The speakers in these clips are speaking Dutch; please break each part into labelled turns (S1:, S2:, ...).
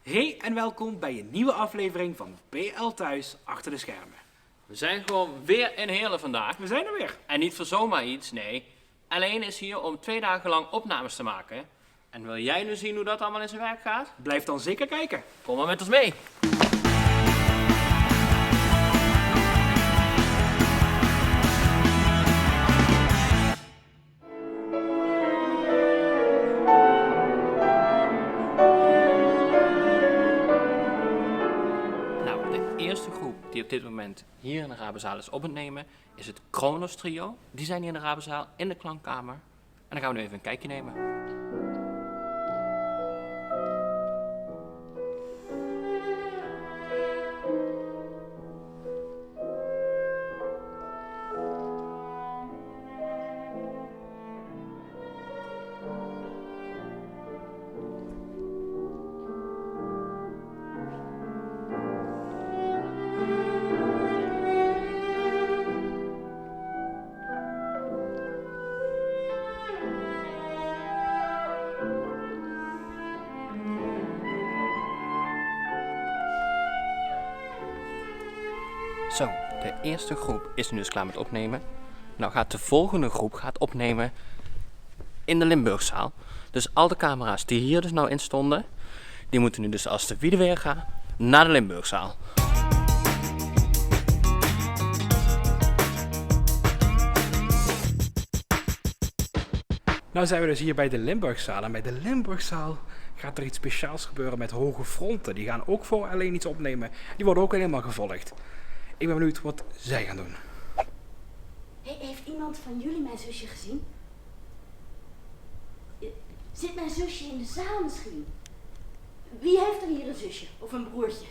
S1: Hey en welkom bij een nieuwe aflevering van BL Thuis achter de schermen.
S2: We zijn gewoon weer in Heerlen vandaag.
S1: We zijn er weer.
S2: En niet voor zomaar iets, nee. Alleen is hier om 2 dagen lang opnames te maken. En wil jij nu zien hoe dat allemaal in zijn werk gaat?
S1: Blijf dan zeker kijken.
S2: Kom maar met ons mee. Nou, de eerste groep die op dit moment hier in de Rabenzaal is op het nemen, is het Kronos Trio. Die zijn hier in de Rabenzaal in de klankkamer. En dan gaan we nu even een kijkje nemen. Zo, de eerste groep is nu dus klaar met opnemen. Nou gaat de volgende groep opnemen in de Limburgzaal. Dus al de camera's die hier dus nou in stonden, die moeten nu dus als de wiede weer gaan naar de Limburgzaal.
S1: Nou zijn we dus hier bij de Limburgzaal. En bij de Limburgzaal gaat er iets speciaals gebeuren met hoge fronten. Die gaan ook voor alleen iets opnemen. Die worden ook helemaal gevolgd. Ik ben benieuwd wat zij gaan doen.
S3: Hey, heeft iemand van jullie mijn zusje gezien? Zit mijn zusje in de zaal misschien? Wie heeft er hier een zusje of een broertje?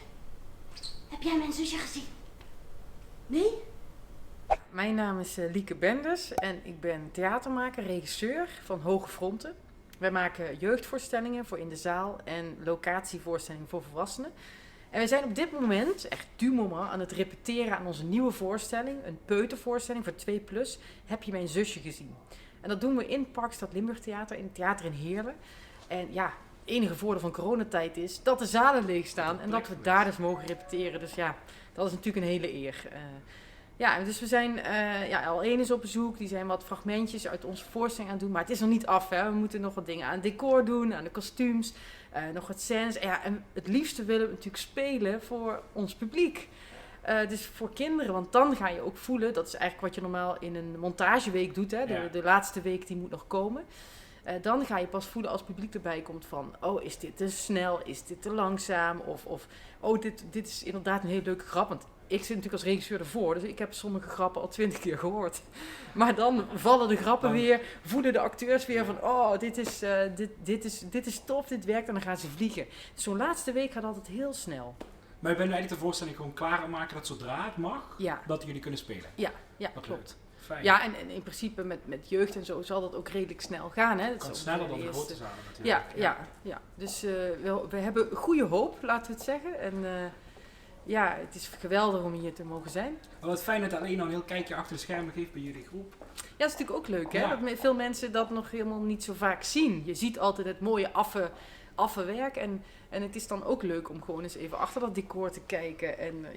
S3: Heb jij mijn zusje gezien? Nee?
S4: Mijn naam is Lieke Benders en ik ben theatermaker, regisseur van Hoge Fronten. Wij maken jeugdvoorstellingen voor in de zaal en locatievoorstellingen voor volwassenen. En we zijn op dit moment, echt du moment, aan het repeteren aan onze nieuwe voorstelling. Een peutervoorstelling voor 2+. Heb je mijn zusje gezien? En dat doen we in Parkstad Limburg Theater, in het theater in Heerlen. En ja, het enige voordeel van coronatijd is dat de zalen leeg staan en dat we daar dus mogen repeteren. Dus ja, dat is natuurlijk een hele eer. Ja, dus we zijn, L1 is op bezoek, die zijn wat fragmentjes uit onze voorstelling aan het doen, maar het is nog niet af. Hè. We moeten nog wat dingen aan het decor doen, aan de kostuums, nog wat scènes. Ja, en het liefste willen we natuurlijk spelen voor ons publiek. Dus voor kinderen, want dan ga je ook voelen, dat is eigenlijk wat je normaal in een montageweek doet, hè. De laatste week die moet nog komen. Dan ga je pas voelen als het publiek erbij komt van, oh, is dit te snel, is dit te langzaam? Of oh, dit is inderdaad een hele leuke grap, want ik zit natuurlijk als regisseur ervoor, dus ik heb sommige grappen al 20 keer gehoord. Maar dan vallen de grappen weer, voelen de acteurs weer van, oh, dit is tof, dit werkt, en dan gaan ze vliegen. Dus zo'n laatste week gaat altijd heel snel.
S1: Maar je bent eigenlijk de voorstelling gewoon klaar aan maken dat zodra het mag,
S4: Ja.
S1: dat jullie kunnen spelen.
S4: Ja,
S1: Dat
S4: klopt.
S1: Fijn.
S4: Ja, en in principe met jeugd en zo zal dat ook redelijk snel gaan. Hè?
S1: Het kan sneller dan de grote zalen
S4: Ja,
S1: natuurlijk.
S4: ja. Dus we hebben goede hoop, laten we het zeggen. En ja, het is geweldig om hier te mogen zijn.
S1: Maar wat fijn dat alleen al een heel kijkje achter de schermen geeft bij jullie groep.
S4: Ja, dat is natuurlijk ook leuk, hè?
S1: Ja.
S4: Dat veel mensen dat nog helemaal niet zo vaak zien. Je ziet altijd het mooie affe werk. En het is dan ook leuk om gewoon eens even achter dat decor te kijken. En weet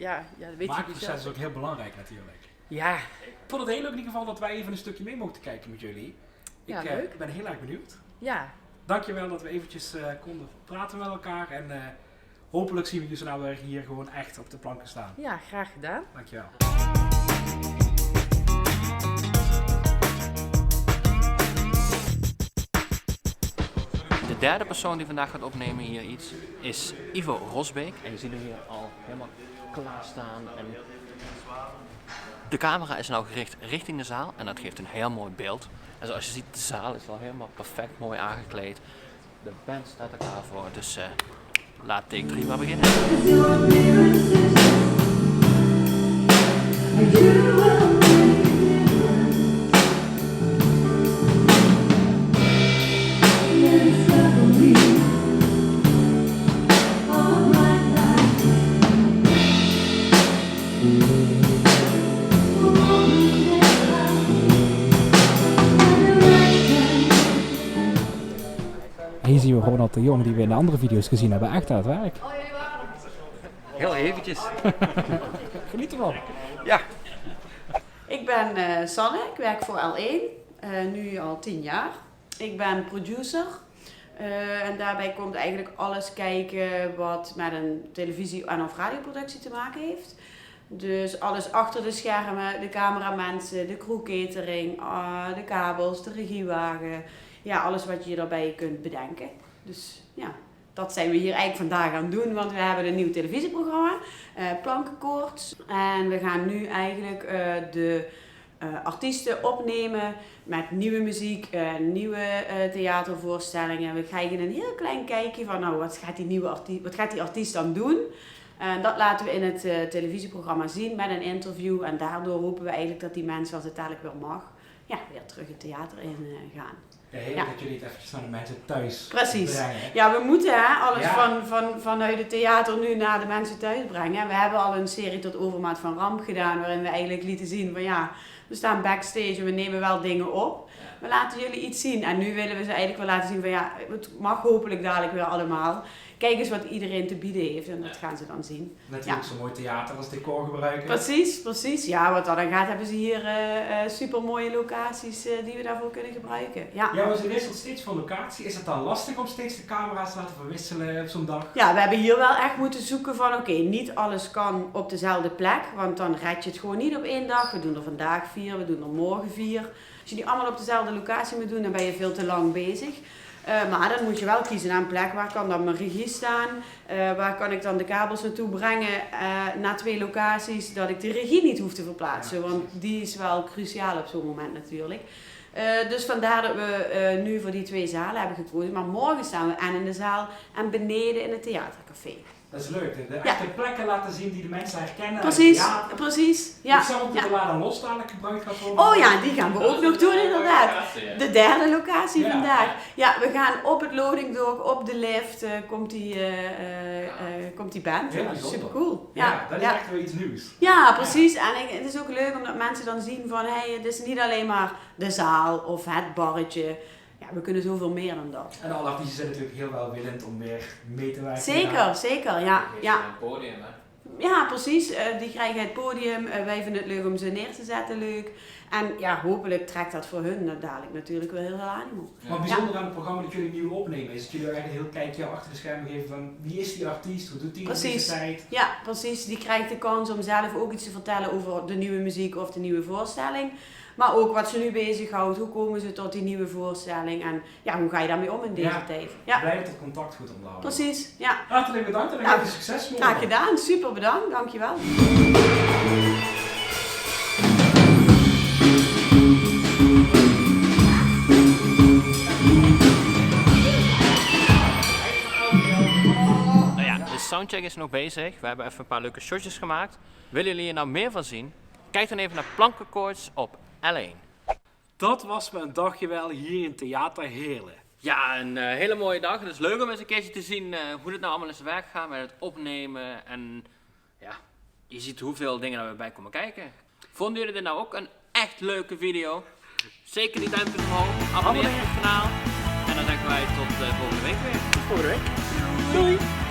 S4: je
S1: Maakproces is ook heel belangrijk natuurlijk.
S4: Ja,
S1: Ik vond het heel leuk in ieder geval dat wij even een stukje mee mochten kijken met jullie.
S4: Ja,
S1: Ik
S4: leuk.
S1: ben heel erg benieuwd.
S4: ja.
S1: Dankjewel dat we eventjes konden praten met elkaar. En hopelijk zien we jullie zo nou weer hier gewoon echt op de planken staan.
S4: Ja, graag gedaan.
S1: Dankjewel.
S2: De derde persoon die vandaag gaat opnemen hier iets is Ivo Rosbeek. En je ziet hem hier al helemaal klaarstaan. En de camera is nou gericht richting de zaal en dat geeft een heel mooi beeld. En zoals je ziet, de zaal is al helemaal perfect mooi aangekleed. De band staat er klaar voor, dus laat take 3 maar beginnen.
S1: Hier zien we Ronald de Jong die we in de andere video's gezien hebben echt aan het werk.
S2: Heel eventjes.
S1: Geniet ervan.
S2: Ja.
S5: Ik ben Sanne, ik werk voor L1, nu al 10 jaar. Ik ben producer en daarbij komt eigenlijk alles kijken wat met een televisie- en of radioproductie te maken heeft. Dus alles achter de schermen, de cameramensen, de crewcatering, de kabels, de regiewagen. Ja, alles wat je daarbij kunt bedenken. Dus ja, dat zijn we hier eigenlijk vandaag aan het doen, want we hebben een nieuw televisieprogramma, Plankenkoorts. En we gaan nu eigenlijk de artiesten opnemen met nieuwe muziek, nieuwe theatervoorstellingen. We krijgen een heel klein kijkje van, nou, wat gaat die artiest dan doen? Dat laten we in het televisieprogramma zien met een interview. En daardoor hopen we eigenlijk dat die mensen, als het dadelijk weer mag, ja, weer terug het theater in gaan.
S1: Ja, heerlijk dat jullie het eventjes naar de mensen thuis
S5: Precies.
S1: brengen.
S5: Ja, we moeten alles vanuit het theater nu naar de mensen thuis brengen. We hebben al een serie tot overmaat van ramp gedaan, waarin we eigenlijk lieten zien van ja, we staan backstage en we nemen wel dingen op. We laten jullie iets zien en nu willen we ze eigenlijk wel laten zien van ja, het mag hopelijk dadelijk weer allemaal. Kijk eens wat iedereen te bieden heeft en dat gaan ze dan zien.
S1: Natuurlijk zo'n mooi theater als decor gebruiken.
S5: Precies. Ja, wat dat dan gaat, hebben ze hier super mooie locaties die we daarvoor kunnen gebruiken. Ja,
S1: maar ze wisselt steeds van locatie. Is het dan lastig om steeds de camera's te laten verwisselen op zo'n dag?
S5: Ja, we hebben hier wel echt moeten zoeken van oké, niet alles kan op dezelfde plek, want dan red je het gewoon niet op één dag. We doen er vandaag 4, we doen er morgen 4. Als je die allemaal op dezelfde locatie moet doen, dan ben je veel te lang bezig. Maar dan moet je wel kiezen naar een plek, waar kan dan mijn regie staan, waar kan ik dan de kabels naartoe brengen naar 2 locaties, dat ik de regie niet hoef te verplaatsen, want die is wel cruciaal op zo'n moment natuurlijk. Dus vandaar dat we nu voor die 2 zalen hebben gekozen, maar morgen staan we en in de zaal en beneden in het theatercafé.
S1: Dat is leuk, de echte plekken laten zien die de mensen herkennen.
S5: Precies. Ja.
S1: Ik zag ook dat de Lada Los dadelijk gebruikt gaat worden.
S5: Oh ja, die gaan we ook nog doen inderdaad. De derde locatie vandaag. Ja, we gaan op het loading dock, op de lift, komt die band.
S1: Heel bijzonder.
S5: Super cool.
S1: Ja, dat is echt weer iets nieuws.
S5: Ja, precies. En het is ook leuk omdat mensen dan zien van, het is niet alleen maar de zaal of het barretje. Ja, we kunnen zoveel meer dan dat.
S1: En alle artiesten zijn natuurlijk heel welwillend om weer mee te werken.
S5: Zeker, ja.
S2: Een podium, hè?
S5: Ja, precies. Die krijgen het podium. Wij vinden het leuk om ze neer te zetten, leuk. En ja, hopelijk trekt dat voor hun dadelijk natuurlijk wel heel veel animo.
S1: Maar bijzonder aan het programma dat jullie nieuw opnemen is dat jullie eigenlijk een heel kijkje achter de schermen geven van wie is die artiest, hoe doet die in deze tijd?
S5: Ja, precies. Die krijgt de kans om zelf ook iets te vertellen over de nieuwe muziek of de nieuwe voorstelling. Maar ook wat ze nu bezighoudt, hoe komen ze tot die nieuwe voorstelling en ja, hoe ga je daarmee om in deze tijd. Ja.
S1: Blij dat het contact goed onderhouden.
S5: Precies, ja.
S1: Hartelijk bedankt en dan heel succes morgen.
S5: Graag gedaan, super bedankt, dankjewel.
S2: Nou ja, de soundcheck is nog bezig. We hebben even een paar leuke shotjes gemaakt. Willen jullie hier nou meer van zien? Kijk dan even naar Plankenkoorts op L1.
S1: Dat was me een dagje wel hier in Theater Heerlen.
S2: Ja, een hele mooie dag. Het is leuk om eens een keertje te zien hoe dit nou allemaal in zijn werk gaat met het opnemen. En ja, je ziet hoeveel dingen er bij komen kijken. Vonden jullie dit nou ook een echt leuke video? Zeker die duimpje omhoog, abonneer op het kanaal. En dan zeggen wij tot volgende week weer.
S1: Tot volgende week. Doei!